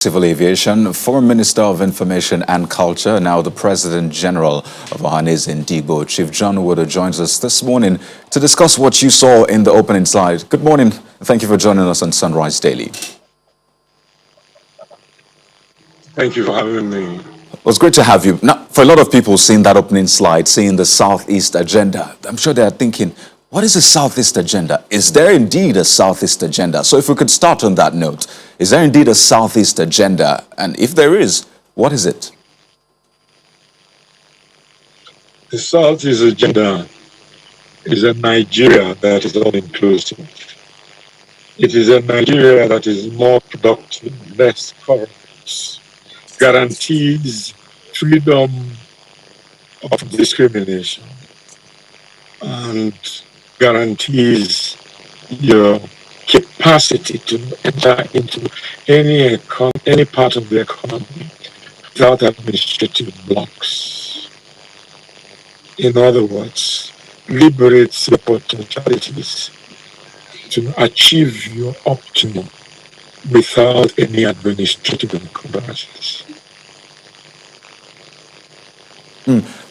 Civil Aviation, former Minister of Information and Culture, now the President General of Nwodo, Chief John Nwodo, joins us this morning to discuss what you saw in the opening slide. Good morning. Thank you for joining us on Sunrise Daily. Thank you for having me. It was great to have you. Now, for a lot of people seeing that opening slide, seeing the Southeast agenda, I'm sure they're thinking, what is a Southeast agenda? Is there indeed a Southeast agenda? So if we could start on that note, is there indeed a Southeast agenda? And if there is, what is it? The Southeast agenda is a Nigeria that is all-inclusive. It is a Nigeria that is more productive, less corrupt, guarantees freedom of discrimination, and guarantees your capacity to enter into any part of the economy without administrative blocks. In other words, liberates your potentialities to achieve your optimum without any administrative encumbrances.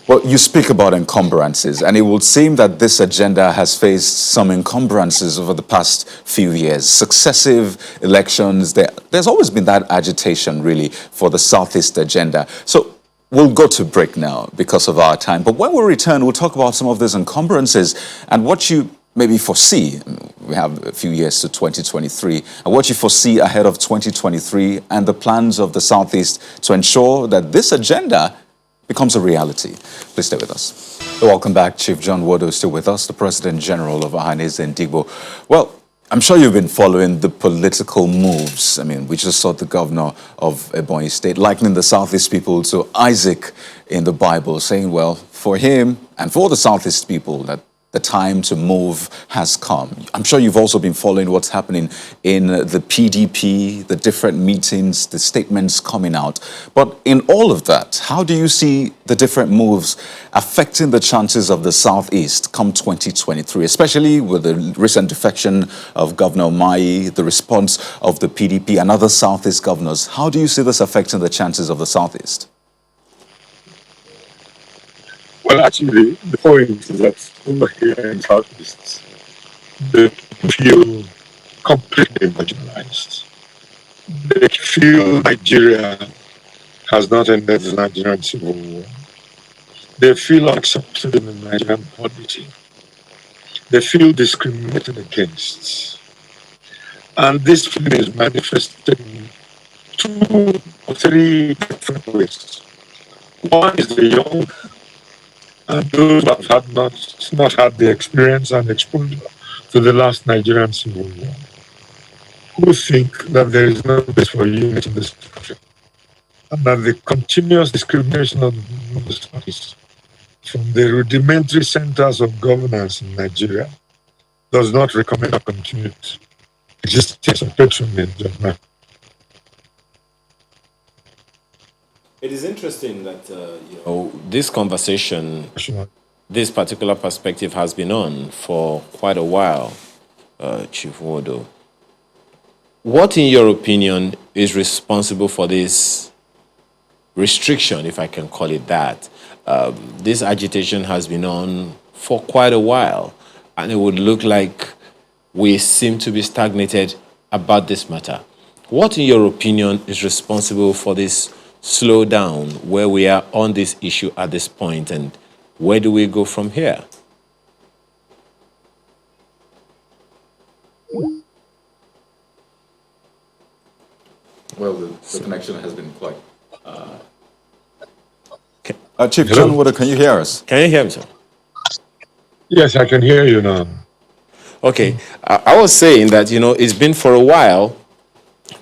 Well, you speak about encumbrances, and it would seem that this agenda has faced some encumbrances over the past few years. Successive elections, there's always been that agitation, really, for the Southeast agenda. So we'll go to break now because of our time. But when we return, we'll talk about some of these encumbrances and what you maybe foresee. We have a few years to 2023, and what you foresee ahead of 2023 and the plans of the Southeast to ensure that this agenda becomes a reality. Please stay with us. Welcome back. Chief John Nwodo is still with us, the President General of Nwodo. Well, I'm sure you've been following the political moves. I mean, we just saw the governor of Ebonyi State likening the Southeast people to Isaac in the Bible, saying, well, for him and for the Southeast people, that the time to move has come. I'm sure you've also been following what's happening in the PDP, the different meetings, the statements coming out. But in all of that, how do you see the different moves affecting the chances of the Southeast come 2023, especially with the recent defection of Governor Umahi, the response of the PDP and other Southeast governors? How do you see this affecting the chances of the Southeast? Well, actually, the point is that over here in Southeast, they feel completely marginalized. They feel Nigeria has not ended the Nigerian Civil War. They feel accepted in the Nigerian polity. They feel discriminated against. And this feeling is manifested in 2 or 3 different ways. One is the young, and those who have not had the experience and exposure to the last Nigerian Civil War, who think that there is no place for unity in this country, and that the continuous discrimination of the Southeast from the rudimentary centers of governance in Nigeria does not recommend a continued existence of patronage of man. It is interesting that this conversation, this particular perspective has been on for quite a while, Chief Nwodo. What, in your opinion, is responsible for this restriction, if I can call it that? This agitation has been on for quite a while, and it would look like we seem to be stagnated about this matter. What, in your opinion, is responsible for this slow down where we are on this issue at this point, and where do we go from here? Well, the connection has been quite... Chief John Nwodo, can you hear us? Can you hear me, sir? Yes, I can hear you now. Okay, I was saying that, it's been for a while.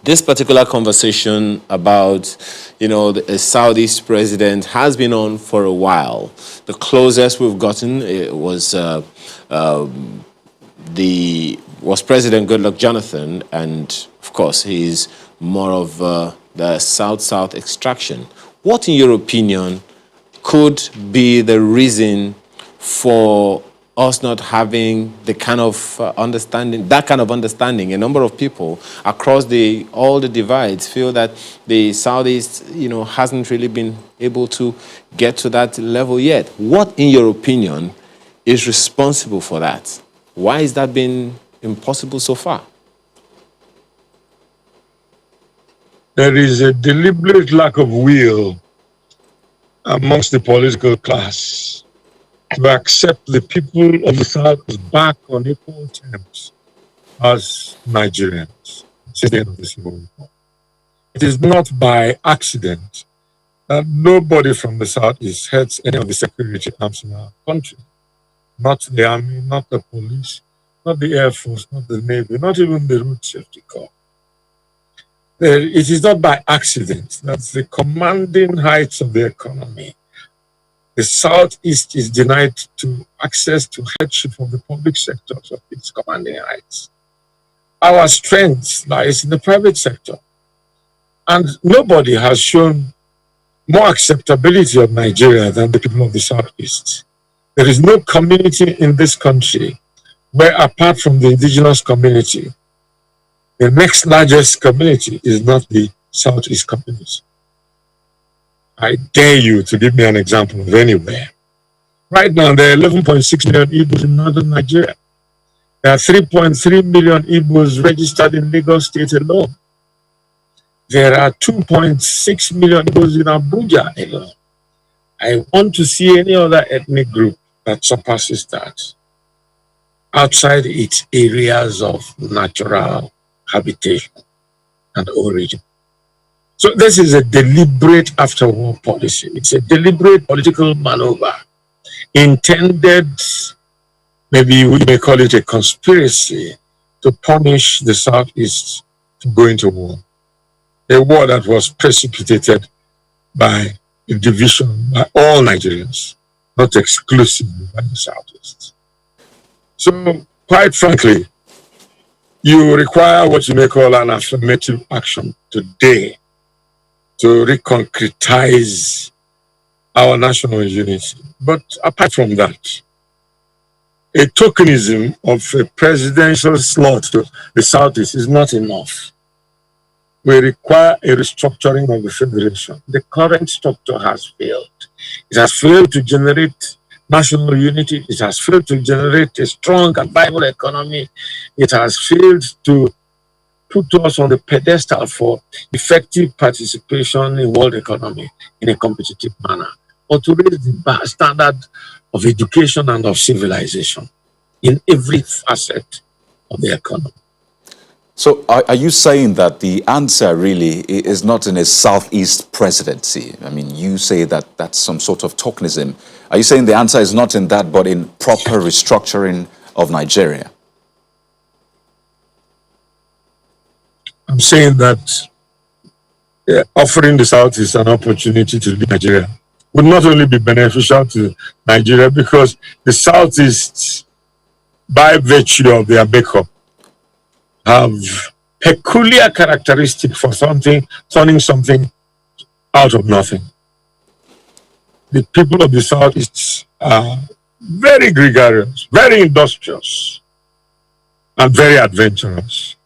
This particular conversation about, the Southeast president has been on for a while. The closest we've gotten was President Goodluck Jonathan, and of course he's more of the South-South extraction. What, in your opinion, could be the reason for us not having the kind of understanding, that kind of understanding. A number of people across all the divides feel that the Southeast, hasn't really been able to get to that level yet. What, in your opinion, is responsible for that? Why has that been impossible so far? There is a deliberate lack of will amongst the political class to accept the people of the South back on equal terms as Nigerians since the end of the Civil War. It is not by accident that nobody from the Southeast heads any of the security arms in our country. Not the army, not the police, not the Air Force, not the Navy, not even the Road Safety Corps. It is not by accident that the commanding heights of the economy, the Southeast is denied to access to headship of the public sectors of its commanding heights. Our strength lies in the private sector. And nobody has shown more acceptability of Nigeria than the people of the Southeast. There is no community in this country where, apart from the indigenous community, the next largest community is not the Southeast community. I dare you to give me an example of anywhere. Right now, there are 11.6 million Igbos in northern Nigeria. There are 3.3 million Igbos registered in Lagos State alone. There are 2.6 million Igbos in Abuja alone. I want to see any other ethnic group that surpasses that outside its areas of natural habitation and origin. So this is a deliberate after-war policy. It's a deliberate political maneuver intended, maybe we may call it a conspiracy, to punish the Southeast for going to war. A war that was precipitated by a division by all Nigerians, not exclusively by the Southeast. So, quite frankly, you require what you may call an affirmative action today to reconcretize our national unity. But apart from that, a tokenism of a presidential slot to the Southeast is not enough. We require a restructuring of the federation. The current structure has failed. It has failed to generate national unity. It has failed to generate a strong and viable economy. It has failed to put us on the pedestal for effective participation in world economy in a competitive manner, or to raise the standard of education and of civilization in every facet of the economy. So are you saying that the answer really is not in a Southeast presidency? I mean, you say that that's some sort of tokenism. Are you saying the answer is not in that, but in proper restructuring of Nigeria? I'm saying that offering the Southeast an opportunity to lead Nigeria would not only be beneficial to Nigeria, because the Southeast, by virtue of their makeup, have peculiar characteristics for turning something out of nothing. The people of the Southeast are very gregarious, very industrious, and very adventurous.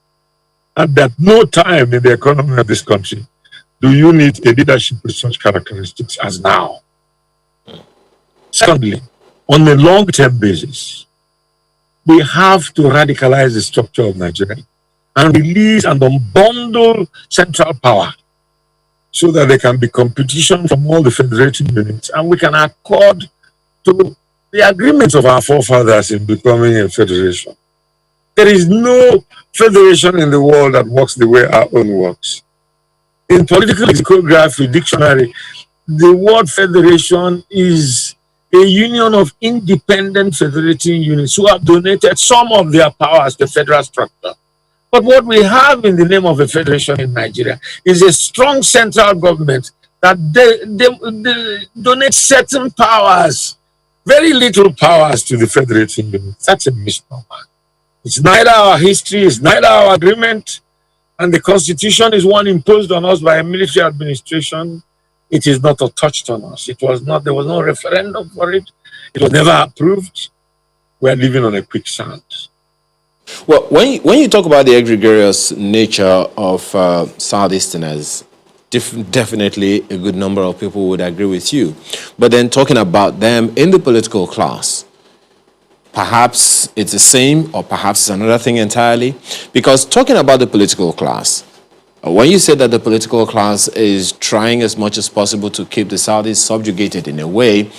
And at no time in the economy of this country do you need a leadership with such characteristics as now. Secondly, on a long-term basis, we have to radicalize the structure of Nigeria and release and unbundle central power so that there can be competition from all the federating units, and we can accord to the agreements of our forefathers in becoming a federation. There is no federation in the world that works the way our own works. In political lexicography dictionary, the word federation is a union of independent federating units who have donated some of their powers to federal structure. But what we have in the name of a federation in Nigeria is a strong central government that they donate certain powers, very little powers to the federating units. That's a misnomer. It's neither our history, it's neither our agreement, and the Constitution is one imposed on us by a military administration. It is not touched on us. It was not, there was no referendum for it. It was never approved. we're living on a quicksand. Well, when you talk about the egregious nature of Southeasterners, definitely a good number of people would agree with you. But then talking about them in the political class, perhaps it's the same or perhaps it's another thing entirely. Because talking about the political class, when you say that the political class is trying as much as possible to keep the Saudis subjugated in a way,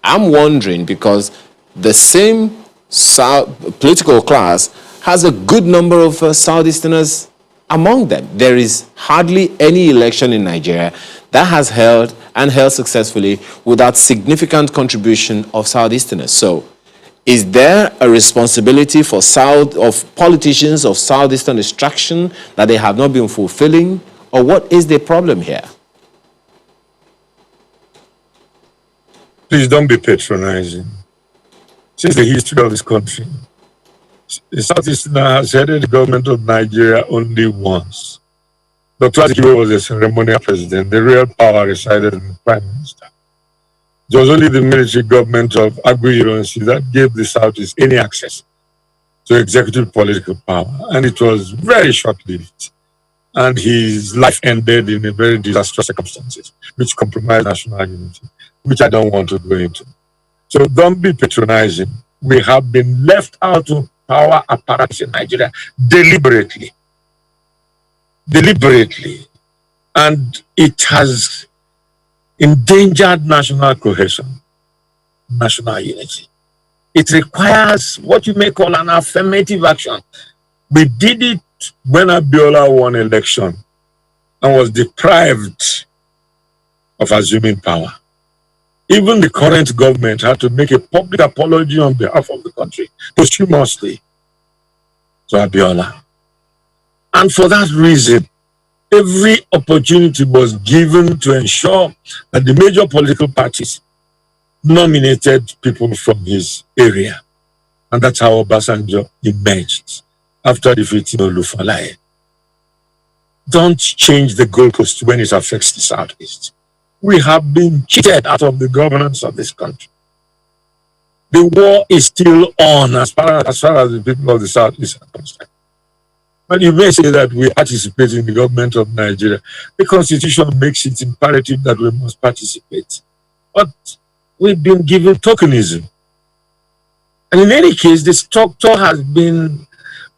I'm wondering because the same political class has a good number of Southeasterners among them. There is hardly any election in Nigeria that has held and held successfully without significant contribution of Southeasterners. So is there a responsibility for politicians of Southeastern extraction that they have not been fulfilling? Or what is the problem here? Please don't be patronizing. Since the history of this country, the Southeasterner has headed the government of Nigeria only once. Dr. Azikiwe was a ceremonial president. The real power resided in the prime minister. It was only the military government of Agui Ironsi that gave the Southeast any access to executive political power. And it was very short-lived. And his life ended in a very disastrous circumstances, which compromised national unity, which I don't want to go into. So don't be patronizing. We have been left out of power apparatus in Nigeria deliberately. Deliberately. And it has endangered national cohesion, national unity. It requires what you may call an affirmative action. We did it when Abiola won election and was deprived of assuming power. Even the current government had to make a public apology on behalf of the country, posthumously, to Abiola. And for that reason, every opportunity was given to ensure that the major political parties nominated people from his area. And that's how Obasanjo emerged after defeating Olufalaye. Don't change the goalpost when it affects the Southeast. We have been cheated out of the governance of this country. The war is still on as far as the people of the Southeast are concerned. But you may say that we participate in the government of Nigeria. The Constitution makes it imperative that we must participate. But we've been given tokenism. And in any case, the structure has been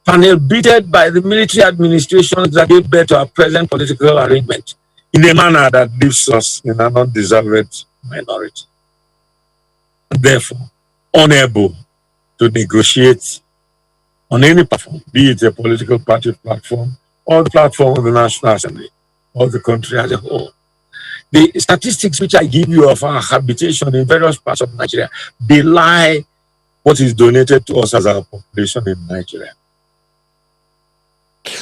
panel beaten by the military administrations that gave birth to our present political arrangement in a manner that leaves us in an undeserved minority. And therefore, unable to negotiate on any platform, be it a political party platform or the platform of the National Assembly or the country as a whole. The statistics which I give you of our habitation in various parts of Nigeria belie what is donated to us as our population in Nigeria.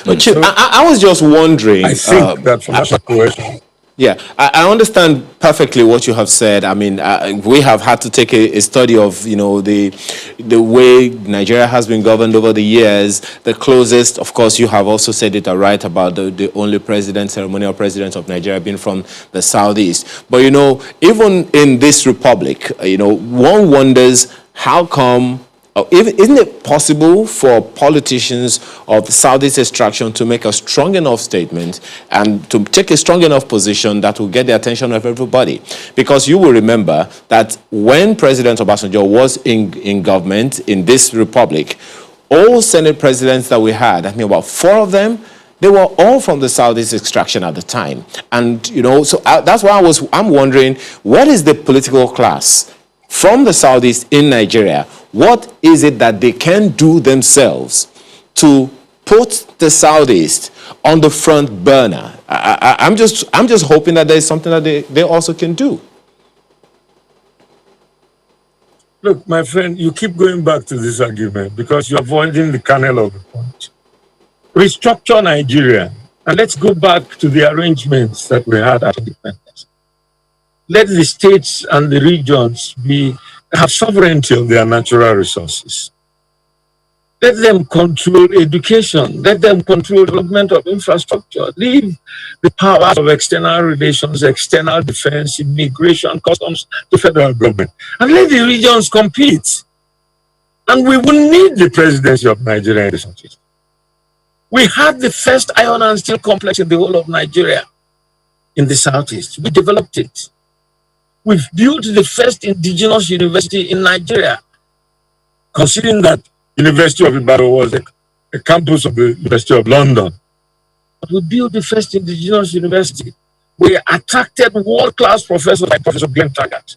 But I was just wondering. I think that for national cohesion. Yeah, I understand perfectly what you have said. I mean, we have had to take a study of, the way Nigeria has been governed over the years. The closest, of course, you have also said it right about the only ceremonial president of Nigeria being from the Southeast. But, even in this republic, one wonders how come. Isn't it possible for politicians of the Southeast extraction to make a strong enough statement and to take a strong enough position that will get the attention of everybody? Because you will remember that when President Obasanjo was in government in this republic, all Senate presidents that we had, I think about 4 of them, they were all from the Southeast extraction at the time. And, so that's why I'm wondering, what is the political class from the Southeast in Nigeria? What is it that they can do themselves to put the Southeast on the front burner? I'm just hoping that there's something that they also can do. Look, my friend, you keep going back to this argument because you're avoiding the kernel of the point. Restructure Nigeria, and let's go back to the arrangements that we had at independence. Let the states and the regions have sovereignty of their natural resources. Let them control education. Let them control development of infrastructure. Leave the powers of external relations, external defense, immigration, customs to federal government. And let the regions compete. And we will need the presidency of Nigeria in the Southeast. We had the first iron and steel complex in the whole of Nigeria in the Southeast. We developed it. We've built the first indigenous university in Nigeria, considering that University of Ibadan was a campus of the University of London. But we built the first indigenous university. We attracted world-class professors like Professor Glenn Taggart.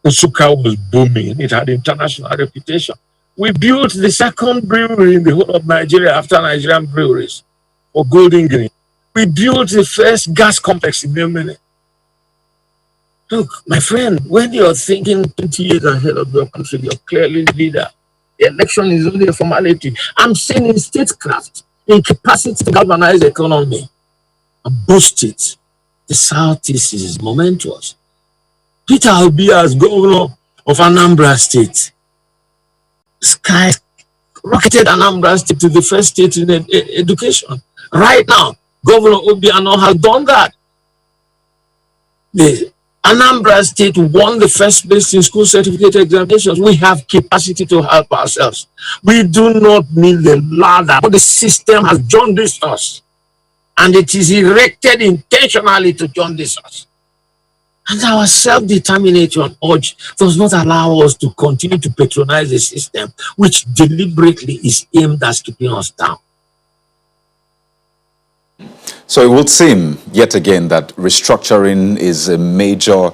Nsukka was booming. It had international reputation. We built the second brewery in the whole of Nigeria after Nigerian breweries for Golden Guinea. We built the first gas complex in Yemen. Look, my friend, when you're thinking 20 years ahead of your country, you're clearly leader. The election is only a formality. I'm saying in statecraft, in capacity to galvanize the economy and boost it. The Southeast is momentous. Peter Obi as governor of Anambra State, sky rocketed Anambra State to the first state in education. Right now, Governor Obiano has done that. The Anambra State won the first place in school certificate examinations. We have capacity to help ourselves. We do not need the ladder. But the system has jaundiced us. And it is erected intentionally to jaundice us. And our self-determination urge does not allow us to continue to patronize the system, which deliberately is aimed at keeping us down. So it would seem, yet again, that restructuring is a major,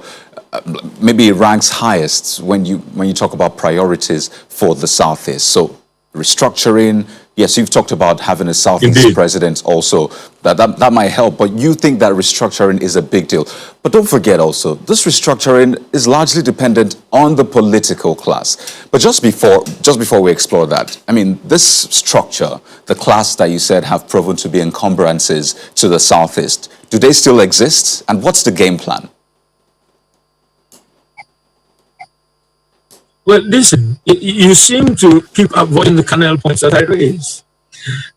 maybe it ranks highest when you talk about priorities for the Southeast. So restructuring, yes, you've talked about having a Southeast president also. That might help, but you think that restructuring is a big deal. But don't forget also, this restructuring is largely dependent on the political class. But just before we explore that, I mean, this structure, the class that you said have proven to be encumbrances to the Southeast, do they still exist? And what's the game plan? Well, listen, you seem to keep avoiding the kernel points that I raise.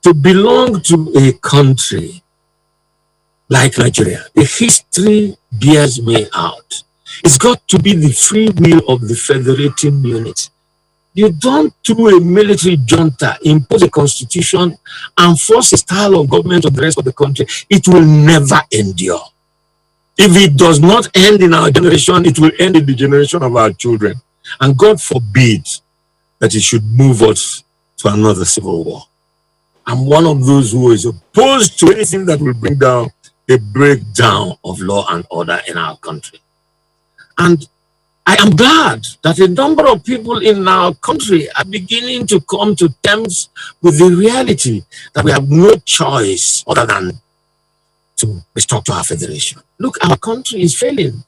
To belong to a country like Nigeria, the history bears me out. It's got to be the free will of the federating unit. You don't, through a military junta, impose a constitution and force a style of government on the rest of the country. It will never endure. If it does not end in our generation, it will end in the generation of our children. And God forbid that it should move us to another civil war. I'm one of those who is opposed to anything that will bring down a breakdown of law and order in our country. And I am glad that a number of people in our country are beginning to come to terms with the reality that we have no choice other than to restructure our federation. Look, our country is failing.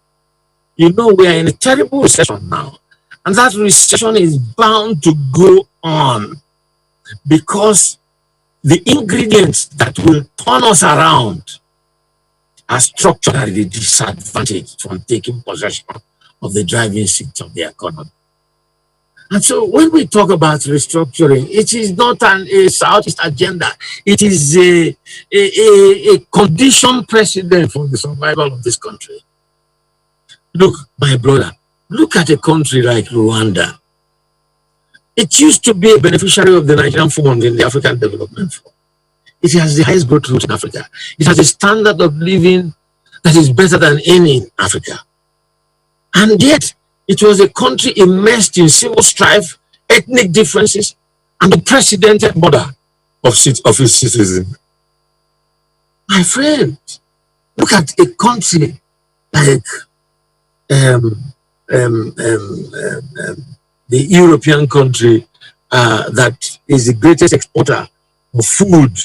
You know, we are in a terrible recession now. And that recession is bound to go on because the ingredients that will turn us around are structurally disadvantaged from taking possession of the driving seat of the economy. And so when we talk about restructuring, it is not a Southeast agenda. It is a condition precedent for the survival of this country. Look, my brother, look at a country like Rwanda. It used to be a beneficiary of the Nigerian Fund in the African Development Fund. It has the highest growth rate in Africa. It has a standard of living that is better than any in Africa. And yet, it was a country immersed in civil strife, ethnic differences, and unprecedented murder of its citizens. My friend, look at a country like the European country that is the greatest exporter of food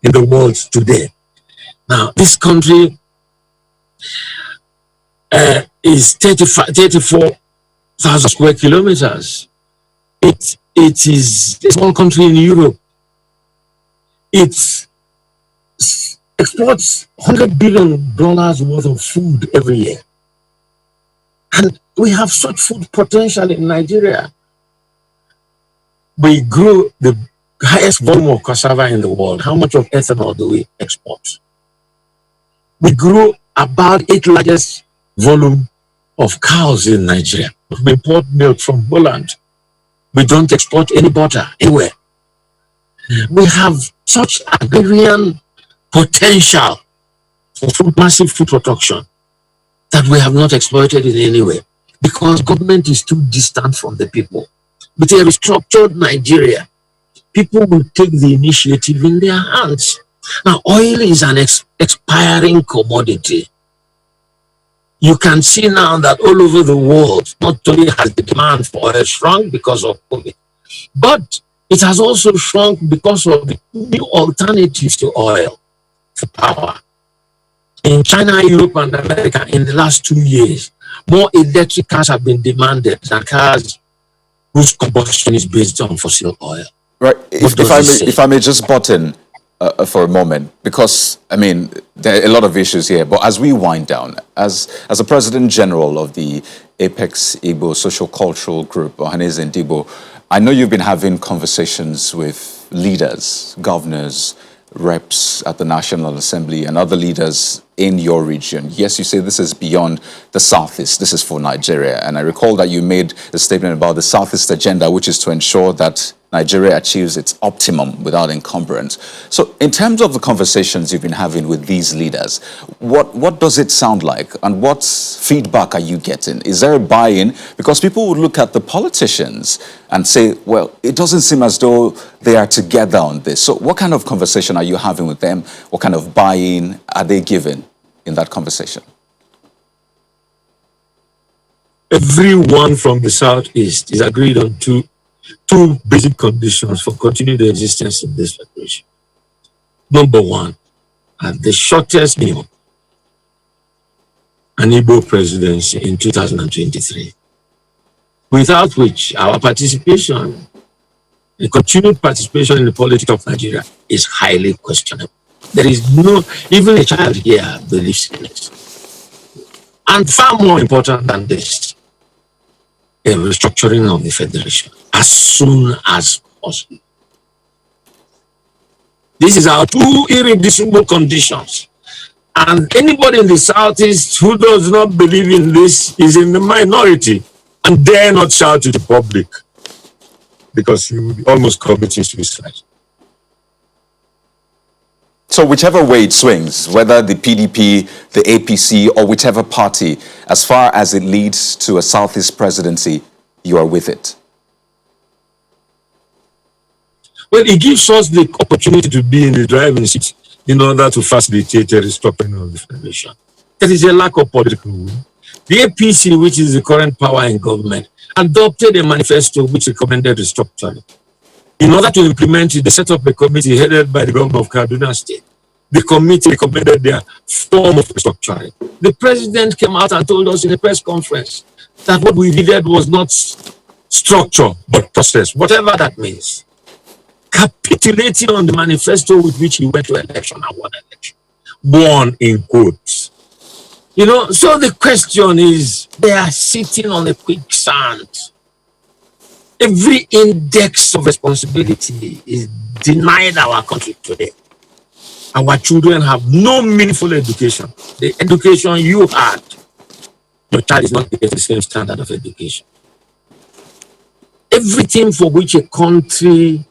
in the world today. Now, this country is 34,000 square kilometers. It is a small country in Europe. It exports $100 billion worth of food every year. And we have such food potential in Nigeria. We grow the highest volume of cassava in the world. How much of ethanol do we export? We grow about 8th largest volume of cows in Nigeria. We import milk from Holland. We don't export any butter anywhere. We have such agrarian potential for massive food production that we have not exploited in any way because government is too distant from the people. With a restructured Nigeria, people will take the initiative in their hands. Now, oil is an expiring commodity. You can see now that all over the world, not only has the demand for oil shrunk because of COVID, but it has also shrunk because of the new alternatives to oil for power. In China, Europe, and America, in the last 2 years, more electric cars have been demanded than cars whose combustion is based on fossil oil. Right. If I may just butt in for a moment, because I mean there are a lot of issues here. But as we wind down, as a President General of the Apex Igbo Social Cultural Group, Ohaneze Ndigbo, I know you've been having conversations with leaders, governors, reps at the National Assembly, and other leaders in your region. Yes, you say this is beyond the Southeast. This is for Nigeria. And I recall that you made a statement about the Southeast agenda, which is to ensure that Nigeria achieves its optimum without encumbrance. So in terms of the conversations you've been having with these leaders, what does it sound like? And what feedback are you getting? Is there a buy-in? Because people would look at the politicians and say, well, it doesn't seem as though they are together on this. So what kind of conversation are you having with them? What kind of buy-in are they given in that conversation? Everyone from the Southeast is agreed on two basic conditions for continued existence of this federation. Number one, at the shortest minimum, an Igbo presidency in 2023, without which our participation, the continued participation in the politics of Nigeria is highly questionable. There is no, even a child here believes in this. And far more important than this, a restructuring of the federation as soon as possible. This is our two irreducible conditions. And anybody in the Southeast who does not believe in this is in the minority and dare not shout to the public because he will be almost committing suicide. So whichever way it swings, whether the PDP, the APC, or whichever party, as far as it leads to a Southeast presidency, you are with it. Well, it gives us the opportunity to be in the driving seat in order to facilitate a restructuring of the federation. There is a lack of political will. The APC, which is the current power in government, adopted a manifesto which recommended restructuring. In order to implement it, they set up a committee headed by the governor of Kaduna State. The committee recommended their form of restructuring. The president came out and told us in a press conference that what we needed was not structure, but process, whatever that means. Capitulating on the manifesto with which he went to election and won election. Won in quotes. You know, so the question is, they are sitting on a quicksand. Every index of responsibility is denied our country today. Our children have no meaningful education. The education you had, your child is not getting the same standard of education. Everything for which a country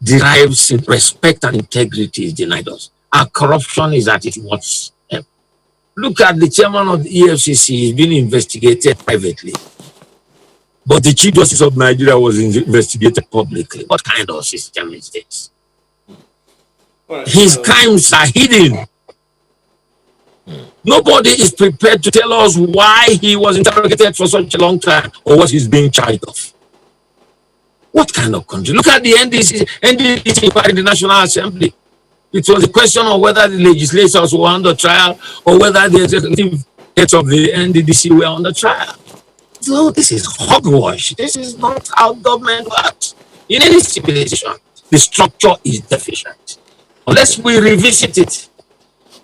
derives respect and integrity is denied us. Our corruption is at its worst. Look at the chairman of the EFCC, he's being investigated privately. But the Chief Justice of Nigeria was investigated publicly. What kind of system is this? His crimes are hidden. Nobody is prepared to tell us why he was interrogated for such a long time or what he's being charged of. What kind of country? Look at the NDC inquiry in the National Assembly. It was a question of whether the legislators were under trial or whether the executive heads of the NDDC were under trial. So this is hogwash. This is not how government works. In any civilization, the structure is deficient. Unless we revisit it,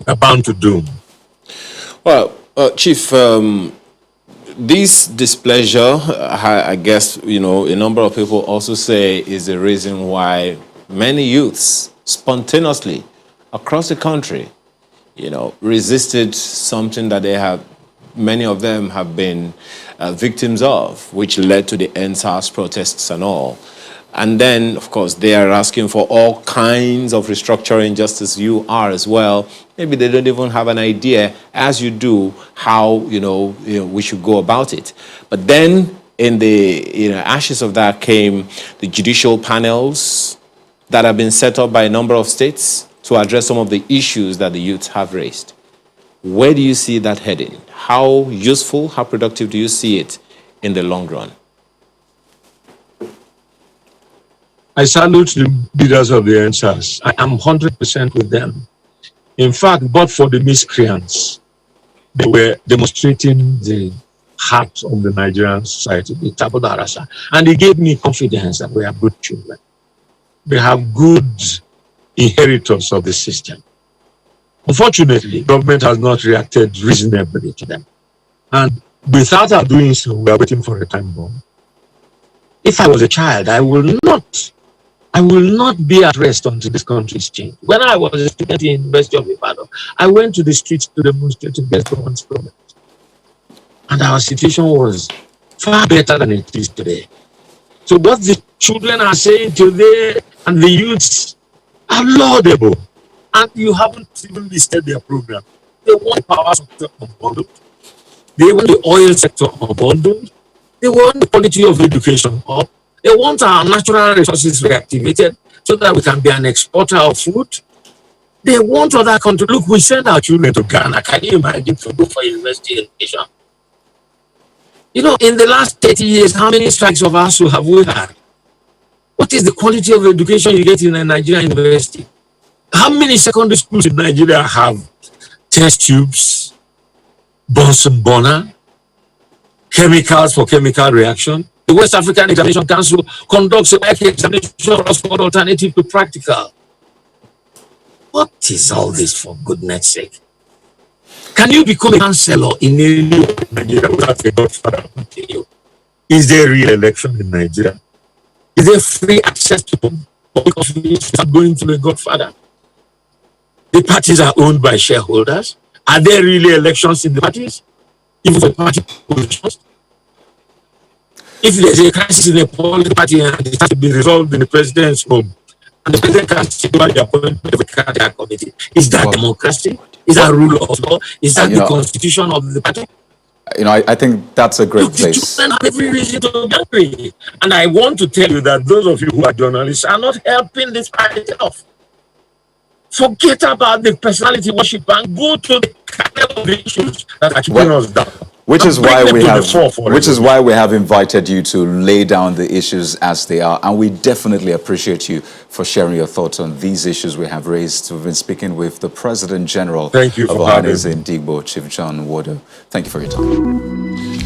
we're bound to doom. Well, Chief, this displeasure, I guess, you know, a number of people also say is the reason why many youths spontaneously across the country, you know, resisted something that they have many of them have been victims of, which led to the NSAS protests and all. And then, of course, they are asking for all kinds of restructuring, just as you are as well. Maybe they don't even have an idea, as you do, how we should go about it. But then, in the ashes of that came the judicial panels that have been set up by a number of states to address some of the issues that the youths have raised. Where do you see that heading? How useful, how productive do you see it in the long run? I salute the leaders of the NSAS. I am 100% with them. In fact, but for the miscreants, they were demonstrating the heart of the Nigerian society, the tabula rasa. And it gave me confidence that we are good children. We have good inheritors of the system. Unfortunately, government has not reacted reasonably to them. And without our doing so, we are waiting for a time bomb. If I was a child, I will not be at rest until this country is changed. When I was a student in University of Ibadan, I went to the streets to demonstrate against government's problem. And our situation was far better than it is today. So what the children are saying today and the youths are laudable. And you haven't even listed their program. They want power sector unbundled. They want the oil sector unbundled. They want the quality of education up. They want our natural resources reactivated so that we can be an exporter of food. They want other countries. Look, we send our children to Ghana. Can you imagine to go for university education? In the last 30 years, how many strikes of ASU have we had? What is the quality of education you get in a Nigerian university? How many secondary schools in Nigeria have test tubes, Bunsen burner, chemicals for chemical reaction? The West African Examination Council conducts a examination for alternative to practical. What is all this, for goodness sake? Can you become a councillor in Nigeria without a godfather? Is there real election in Nigeria? Is there free access to public office without going to a godfather? The parties are owned by shareholders. Are there really elections in the parties? Even for party positions? If there's a crisis in a political party and it has to be resolved in the president's home, and the president can sit over the appointment of a candidate committee, is that democracy? Is that rule of law? Is that the constitution of the party? I think that's a great place. The children have every reason to be angry. And I want to tell you that those of you who are journalists are not helping this party enough. Forget about the personality worship and go to the kernel of the issues that are keeping us down. Which is why we have invited you to lay down the issues as they are, and we definitely appreciate you for sharing your thoughts on these issues we have raised. We've been speaking with the President General of Ohanes Ndigbo, Chief John Nwodo. Thank you for your time.